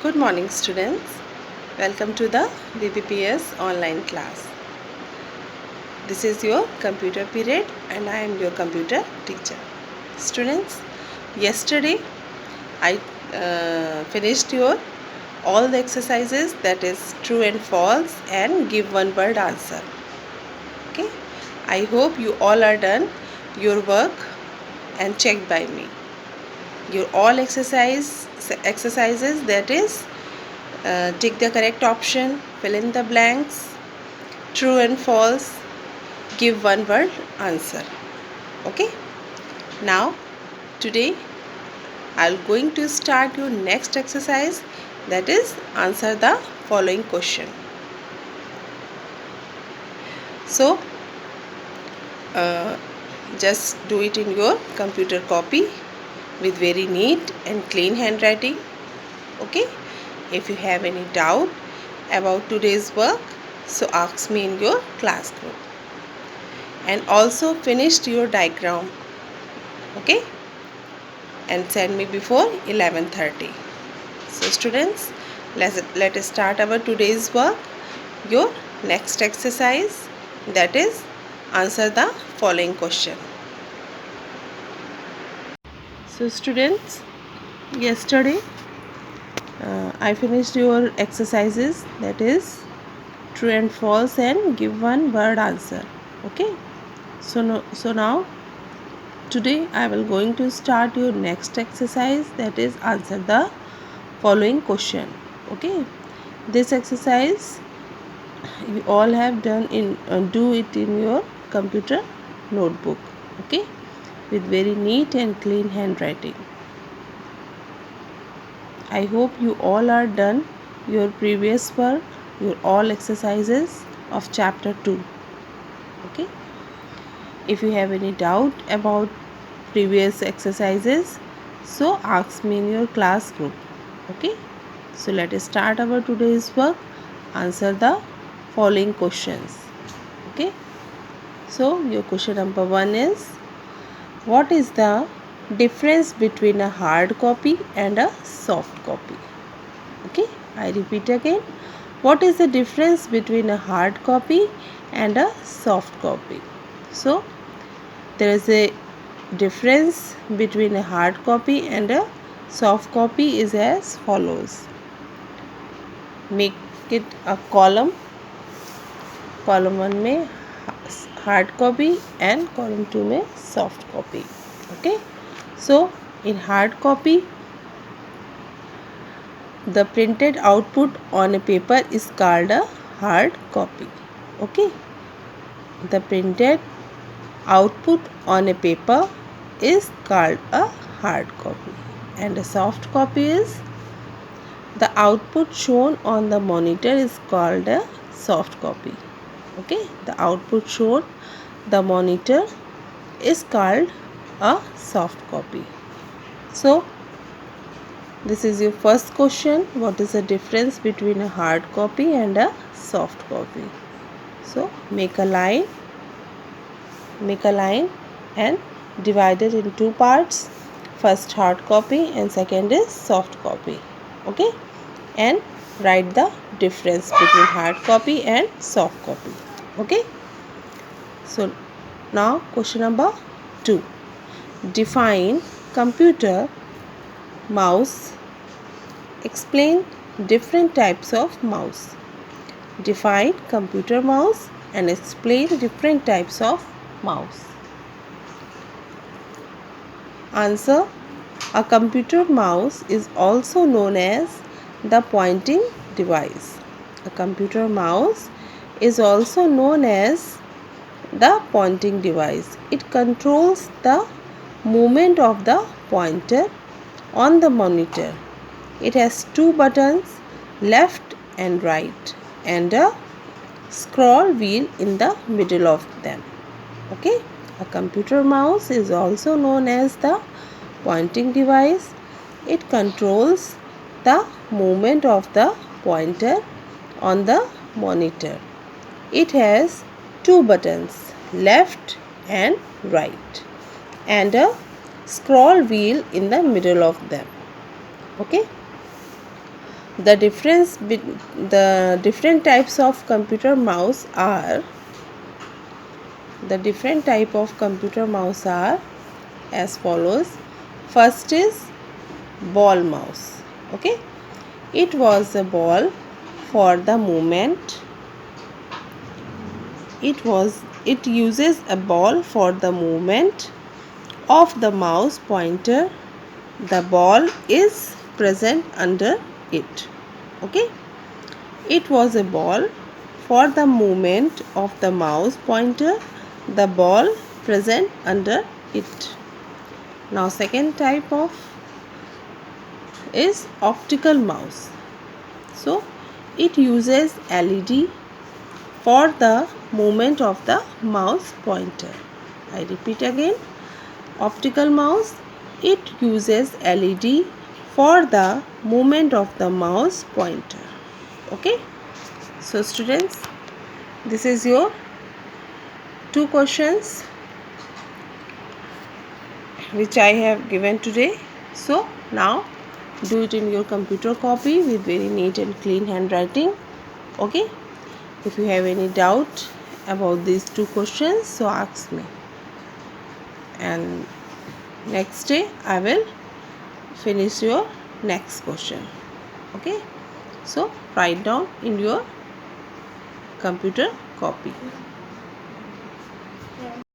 Good morning, students. Welcome to the BBPS online class. This is your computer period and I am your computer teacher. Students, yesterday I finished your all the exercises, that is true and false, and give one word answer. Okay, I hope you all are done your work and checked by me. Your all exercises, that is tick the correct option, fill in the blanks, true and false, give one word answer. Okay, now today I'm going to start your next exercise, that is answer the following question. So just do it in your computer copy with very neat and clean handwriting. Okay, if you have any doubt about today's work, so ask me in your class group. And also finished your diagram, okay, and send me before 11:30. So students, let us start our today's work. Your next exercise, that is answer the following question. So students, yesterday I finished your exercises, that is true and false, and give one word answer. Okay, so now today I will going to start your next exercise, that is answer the following question. Okay, this exercise you all have done in do it in your computer notebook, okay, with very neat and clean handwriting. I hope you all are done your previous work, your all exercises of chapter 2. Okay, if you have any doubt about previous exercises, so ask me in your class group. Okay, so let us start our today's work. Answer the following questions. Okay, so your question number 1 is, what is the difference between a hard copy and a soft copy? Okay, I repeat again, what is the difference between a hard copy and a soft copy? So there is a difference between a hard copy and a soft copy is as follows. Make it a column 1 में hard copy and column 2 में soft copy. Okay, so in hard copy the printed output on a paper is called a hard copy. Okay, the printed output on a paper is called a hard copy, and a soft copy is the output shown on the monitor is called a soft copy. Okay, the output shown the monitor is called a soft copy. So this is your first question, what is the difference between a hard copy and a soft copy? So make a line and divide it in two parts, first hard copy and second is soft copy. Okay, and write the difference between hard copy and soft copy. Okay, so now question number 2, define computer, mouse, explain different types of mouse. Define computer mouse and explain different types of mouse. Answer, a computer mouse is also known as the pointing device. A computer mouse is also known as the pointing device. It controls the movement of the pointer on the monitor. It has two buttons, left and right, and a scroll wheel in the middle of them. Okay, a computer mouse is also known as the pointing device. It controls the movement of the pointer on the monitor. It has two buttons, left and right, and a scroll wheel in the middle of them. Okay, The the different types of computer mouse are as follows. First is ball mouse. Okay, it was a ball for the movement. It uses a ball for the movement of the mouse pointer. The ball is present under it. Okay, it was a ball for the movement of the mouse pointer. The ball present under it. Now second type of is optical mouse. So it uses LED for the movement of the mouse pointer. I repeat again, optical mouse, it uses LED for the movement of the mouse pointer. Okay, so students, this is your 2 questions which I have given today. So now do it in your computer copy with very neat and clean handwriting. Okay, if you have any doubt about these 2 questions, so ask me, and next day I will finish your next question. Okay, so write down in your computer copy.